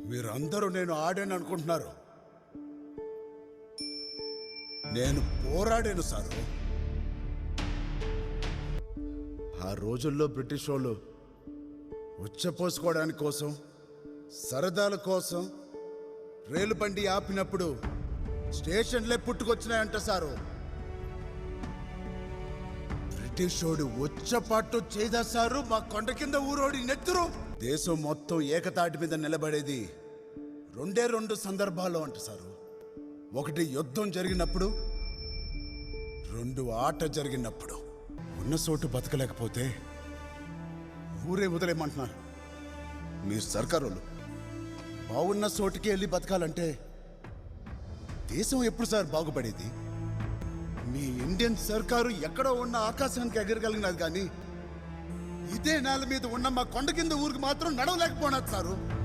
మీరందరూ నేను ఆడాను అనుకుంటున్నారు. నేను పోరాడాను సారు. ఆ రోజుల్లో బ్రిటిష్ వాళ్ళు ఉచ్చపోసుకోవడానికి కోసం, సరదాల కోసం రైలు బండి ఆపినప్పుడు స్టేషన్లే పుట్టుకొచ్చినాయంట సారు. బ్రిటిష్ వాడు ఉచ్చపాటు చేయదా సారు మా కొండ కింద ఊరోడి నెత్తురు. దేశం మొత్తం ఏకతాటి మీద నిలబడేది రెండు సందర్భాల్లో అంట సారు. ఒకటి యుద్ధం జరిగినప్పుడు, రెండు ఆట జరిగినప్పుడు. ఉన్న చోటు బతకలేకపోతే ఊరే వదిలేయమంటున్నారు మీ సర్కారోళ్ళు. బాగున్న చోటుకి వెళ్ళి బతకాలంటే దేశం ఎప్పుడు సార్ బాగుపడేది? మీ ఇండియన్ సర్కారు ఎక్కడో ఉన్న ఆకాశానికి ఎగరగలిగినది కానీ ఇదే నేల మీద ఉన్న మా కొండ కింద ఊరికి మాత్రం నడవలేకపోయినది సారు.